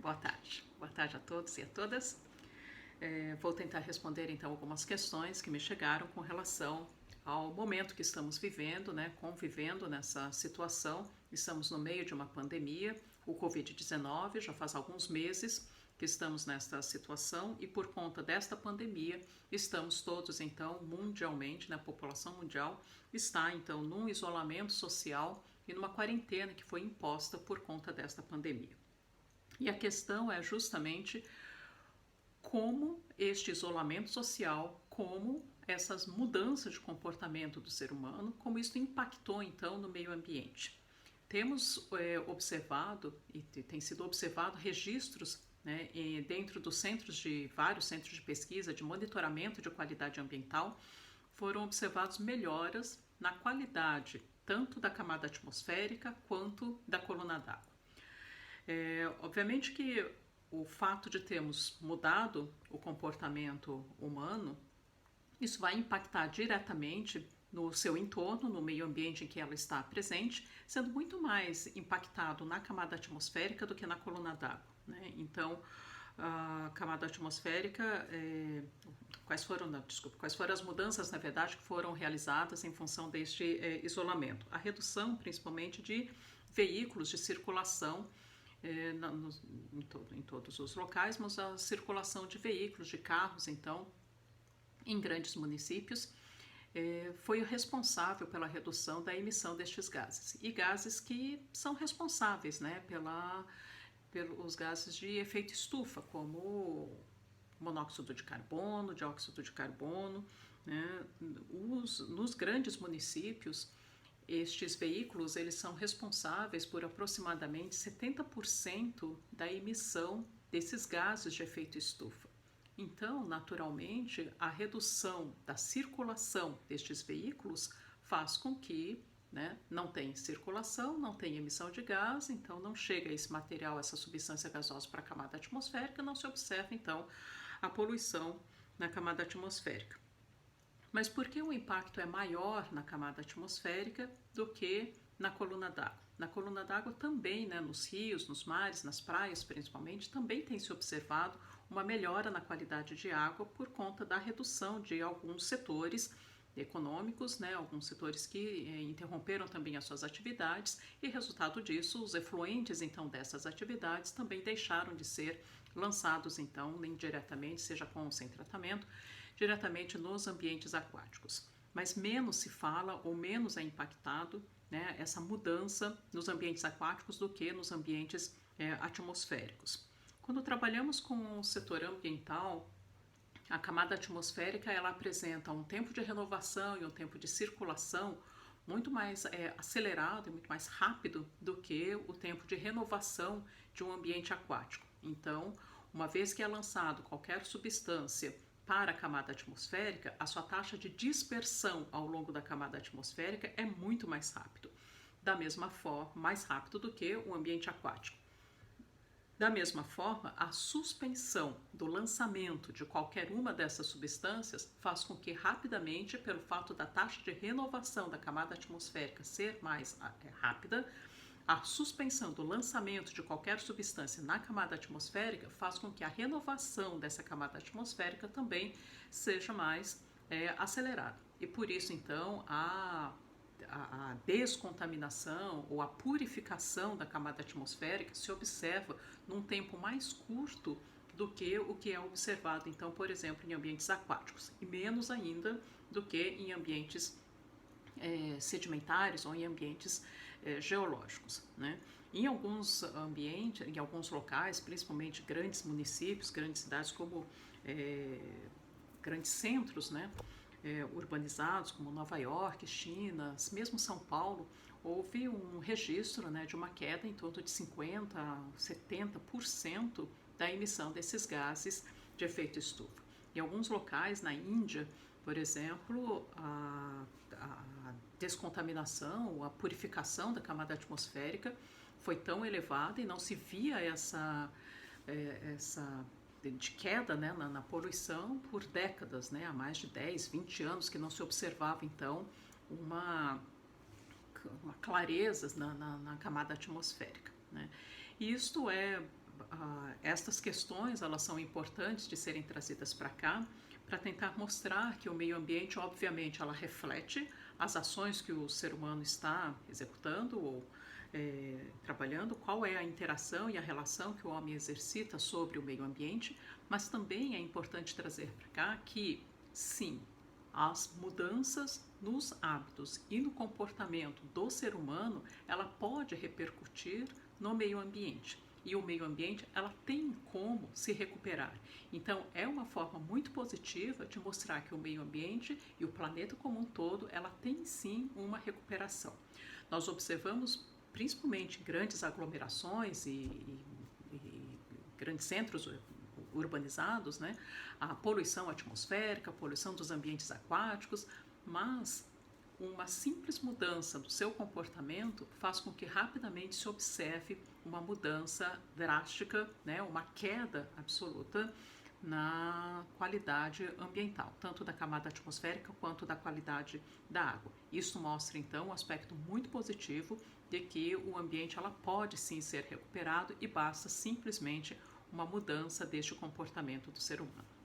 Boa tarde. Boa tarde a todos e a todas. Vou tentar responder então algumas questões que me chegaram com relação ao momento que estamos vivendo, convivendo nessa situação. Estamos no meio de uma pandemia, o Covid-19, já faz alguns meses que estamos nesta situação e por conta desta pandemia estamos todos então mundialmente, a população mundial está então num isolamento social e numa quarentena que foi imposta por conta desta pandemia. E a questão é justamente como este isolamento social, como essas mudanças de comportamento do ser humano, como isso impactou então no meio ambiente. Temos observado, e tem sido observado, registros dentro dos vários centros de pesquisa, de monitoramento de qualidade ambiental, foram observados melhoras na qualidade tanto da camada atmosférica quanto da coluna d'água. Obviamente que o fato de termos mudado o comportamento humano, isso vai impactar diretamente no seu entorno, no meio ambiente em que ela está presente, sendo muito mais impactado na camada atmosférica do que na coluna d'água. Então, a camada atmosférica, quais foram as mudanças, na verdade, que foram realizadas em função deste isolamento? A redução, principalmente, de veículos de circulação em todos os locais, mas a circulação de veículos, de carros, então, em grandes municípios, foi o responsável pela redução da emissão destes gases. E gases que são responsáveis pelos gases de efeito estufa, como monóxido de carbono, dióxido de carbono. Nos grandes municípios, estes veículos eles são responsáveis por aproximadamente 70% da emissão desses gases de efeito estufa. Então, naturalmente, a redução da circulação destes veículos faz com que não tenha circulação, não tenha emissão de gás, então não chega esse material, essa substância gasosa para a camada atmosférica, não se observa então a poluição na camada atmosférica. Mas por que o impacto é maior na camada atmosférica do que na coluna d'água? Na coluna d'água também, nos rios, nos mares, nas praias principalmente, também tem se observado uma melhora na qualidade de água por conta da redução de alguns setores econômicos, alguns setores que interromperam também as suas atividades e, resultado disso, os efluentes então dessas atividades também deixaram de ser lançados então indiretamente, seja com ou sem tratamento, diretamente nos ambientes aquáticos. Mas menos se fala ou menos é impactado essa mudança nos ambientes aquáticos do que nos ambientes atmosféricos. Quando trabalhamos com o setor ambiental, a camada atmosférica ela apresenta um tempo de renovação e um tempo de circulação muito mais acelerado e muito mais rápido do que o tempo de renovação de um ambiente aquático. Então, uma vez que é lançado qualquer substância para a camada atmosférica, a sua taxa de dispersão ao longo da camada atmosférica é muito mais rápido. Da mesma forma, mais rápido do que o ambiente aquático. Da mesma forma, a suspensão do lançamento de qualquer uma dessas substâncias faz com que rapidamente, pelo fato da taxa de renovação da camada atmosférica ser mais rápida, a suspensão do lançamento de qualquer substância na camada atmosférica faz com que a renovação dessa camada atmosférica também seja mais acelerada. E por isso, então, a descontaminação ou a purificação da camada atmosférica se observa num tempo mais curto do que o que é observado, então, por exemplo, em ambientes aquáticos, e menos ainda do que em ambientes sedimentares ou em ambientes geológicos. Em alguns ambientes, em alguns locais, principalmente grandes municípios, grandes cidades como grandes centros, urbanizados como Nova York, China, mesmo São Paulo, houve um registro de uma queda em torno de 50% a 70% da emissão desses gases de efeito estufa. Em alguns locais, na Índia, por exemplo, a descontaminação, a purificação da camada atmosférica foi tão elevada e não se via essa de queda na poluição por décadas, há mais de 10, 20 anos que não se observava então uma clareza na camada atmosférica. E isto é Estas questões elas são importantes de serem trazidas para cá para tentar mostrar que o meio ambiente, obviamente, ela reflete as ações que o ser humano está executando ou trabalhando, qual é a interação e a relação que o homem exercita sobre o meio ambiente, mas também é importante trazer para cá que, sim, as mudanças nos hábitos e no comportamento do ser humano, ela pode repercutir no meio ambiente. E o meio ambiente, ela tem como se recuperar. Então, é uma forma muito positiva de mostrar que o meio ambiente e o planeta como um todo, ela tem sim uma recuperação. Nós observamos, principalmente em grandes aglomerações e grandes centros urbanizados, né? A poluição atmosférica, a poluição dos ambientes aquáticos, mas uma simples mudança do seu comportamento faz com que rapidamente se observe uma mudança drástica, né? Uma queda absoluta na qualidade ambiental, tanto da camada atmosférica quanto da qualidade da água. Isso mostra então um aspecto muito positivo de que o ambiente ela pode sim ser recuperado e basta simplesmente uma mudança deste comportamento do ser humano.